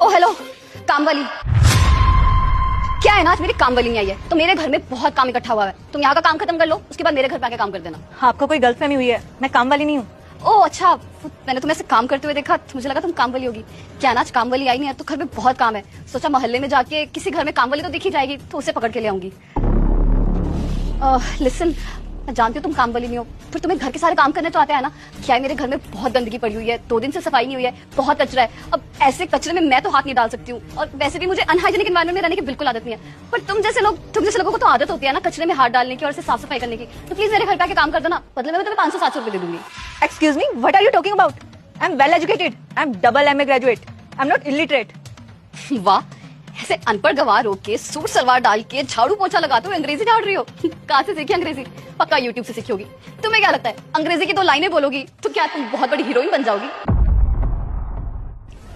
ओ hello, काम वाली। क्या है ना, आज मेरी काम वाली नहीं आई है तो मेरे घर में बहुत काम इकट्ठा हुआ है। तुम यहाँ का काम खत्म कर लो, उसके बाद मेरे घर पे आके काम कर देना। आपको कोई गलतफहमी हुई है, मैं काम वाली नहीं हूँ। ओह अच्छा, मैंने तुम्हें ऐसे काम करते हुए देखा तो मुझे लगा तुम काम वाली होगी। क्या ना, आज काम वाली आई नहीं है तो घर में बहुत काम है। सोचा मोहल्ले में जाके किसी घर में काम वाली तो दिखी जाएगी तो उसे पकड़ के ले आऊंगी। लिसन, मैं जानती हूँ तुम काम वाली नहीं हो, फिर तुम्हें घर के सारे काम करने तो आते हैं ना। क्या है, मेरे घर में बहुत गंदगी पड़ी हुई है, 2 दिन से सफाई नहीं हुई है, बहुत कचरा है। अब ऐसे कचरे में मैं तो हाथ नहीं डाल सकती हूँ, और वैसे भी मुझे अनहाइजीनिक एनवायरनमेंट में रहने की बिल्कुल आदत नहीं है। पर तुम जैसे लोगों को तो आदत होती है ना कचरे में हाथ डालने की और इसे साफ सफाई करने की। तो प्लीज मेरे घर पे आके काम कर दो ना, बदले में मैं तुम्हें 500-700 रुपए दे दूंगी। Excuse me, what are you talking about? I am well educated, I am double MA graduate, I am not illiterate. वाह, ऐसे अनपढ़ गवार होके सूट सलवार डाल के झाड़ू पोछा लगाते हुए अंग्रेजी झाड़ रही हो। कहाँ से सीखी अंग्रेजी? पक्का यूट्यूब से सीखी होगी। तुम्हें क्या लगता है अंग्रेजी की 2 लाइनें बोलोगी तो क्या तुम बहुत बड़ी हीरोइन बन जाओगी?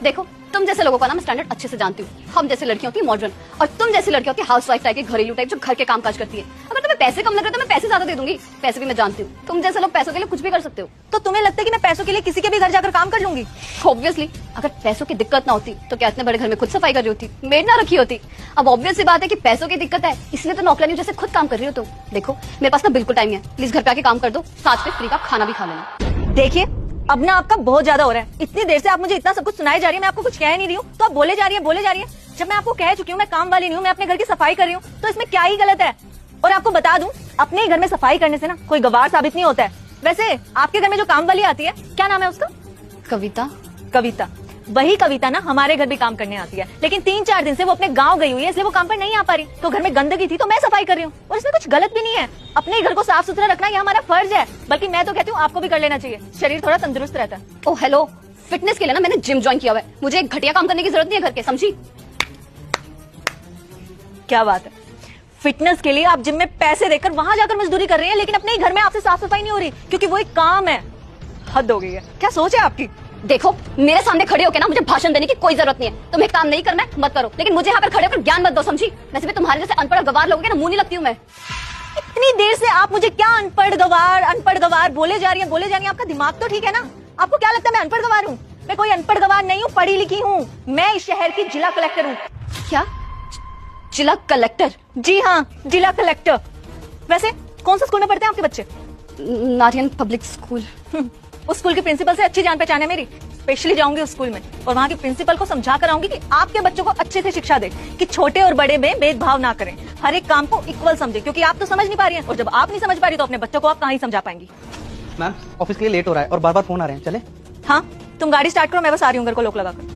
देखो, तुम जैसे लोगों का ना मैं स्टैंडर्ड अच्छे से जानती हूँ। हम जैसी लड़कियां होती है मॉडर्न, और तुम जैसी लड़कियां होती है हाउसवाइफ टाइप की, घरेलू टाइप, जो घर के काम काज करती है। अगर तुम्हें पैसे कम लग रहे तो मैं पैसे ज्यादा दे दूंगी। पैसे भी मैं जानती हूँ, तुम जैसे लोग पैसों के लिए कुछ भी कर सकते हो। तो तुम्हें लगता है कि मैं पैसों के लिए किसी के भी घर जाकर काम कर लूंगी? ऑब्वियसली, अगर पैसों की दिक्कत ना होती तो क्या इतने बड़े घर में खुद सफाई कर रही होती, मेड ना रखी होती। अब ऑब्वियस सी बात है कि पैसों की दिक्कत है, इसलिए तो नौकरानी जैसे खुद काम कर रही हो तुम। देखो, मेरे पास ना बिल्कुल टाइम नहीं है, प्लीज घर पे आके काम कर दो, साथ में फ्री का खाना भी खा लेना। देखिए, अब ना आपका बहुत ज्यादा हो रहा है। इतनी देर से आप मुझे इतना सब कुछ सुनाई जा रही है, मैं आपको कुछ कह नहीं रही हूँ तो आप बोले जा रही है। जब मैं आपको कह चुकी हूँ मैं काम वाली नहीं हूँ, मैं अपने घर की सफाई कर रही हूँ, तो इसमें क्या ही गलत है? और आपको बता दूं, अपने ही घर में सफाई करने से ना कोई गवार साबित नहीं होता है। वैसे आपके घर में जो काम वाली आती है, क्या नाम है उसका? कविता। कविता, वही कविता ना हमारे घर भी काम करने आती है, लेकिन 3-4 दिन से वो अपने गांव गई हुई है, इसलिए वो काम पर नहीं आ पा रही। तो घर में गंदगी थी तो मैं सफाई कर रही हूँ, और इसमें कुछ गलत भी नहीं है। अपने घर को साफ सुथरा रखना ये हमारा फर्ज है, बल्कि मैं तो कहती हूँ आपको भी कर लेना चाहिए, शरीर थोड़ा तंदुरुस्त रहता है। ओ हेलो, फिटनेस के लिए ना मैंने जिम ज्वाइन किया हुआ है, मुझे एक घटिया काम करने की जरूरत नहीं है घर के, समझी? क्या बात है, फिटनेस के लिए आप जिम में पैसे देकर वहां जाकर मजदूरी कर रही हैं, लेकिन अपने ही घर में आपसे साफ सफाई नहीं हो रही, क्योंकि वो एक काम है। हद हो गई है, क्या सोच है आपकी? देखो, मेरे सामने खड़े होकर ना मुझे भाषण देने की कोई जरूरत नहीं है। तुम्हें काम नहीं करना है मत करो, लेकिन मुझे यहाँ पर खड़े होकर ज्ञान मत दो, समझी? वैसे भी तुम्हारे जैसे अनपढ़ गवार लोगों के ना मुंह नहीं लगती हूँ मैं। इतनी देर से आप मुझे क्या अनपढ़ गवार बोले जा रही है। आपका दिमाग तो ठीक है ना? आपको क्या लगता है मैं अनपढ़ गवार हूँ? मैं कोई अनपढ़ गवार नहीं हूँ, पढ़ी लिखी हूँ। मैं इस शहर की जिला कलेक्टर हूँ। क्या? जिला कलेक्टर? जी हाँ, जिला कलेक्टर। वैसे कौन सा स्कूल में पढ़ते हैं आपके बच्चे? नारियन पब्लिक स्कूल। उस स्कूल के प्रिंसिपल से अच्छी जान पहचान है मेरी। स्पेशली जाऊंगी उस स्कूल में और वहाँ के प्रिंसिपल को समझा कर आऊंगी कि आपके बच्चों को अच्छे से शिक्षा दे, कि छोटे और बड़े में भेदभाव ना करें, हर एक काम को इक्वल समझे, क्योंकि आप तो समझ नहीं पा रही हैं, और जब आप नहीं समझ पा रही तो अपने बच्चों को आप कहाँ ही समझा पाएंगी। मैम, ऑफिस के लिए लेट हो रहा है और बार बार फोन आ रहे हैं, चले? हाँ, तुम गाड़ी स्टार्ट करो, मैं बस आ रही हूँ घर को लॉक लगाकर।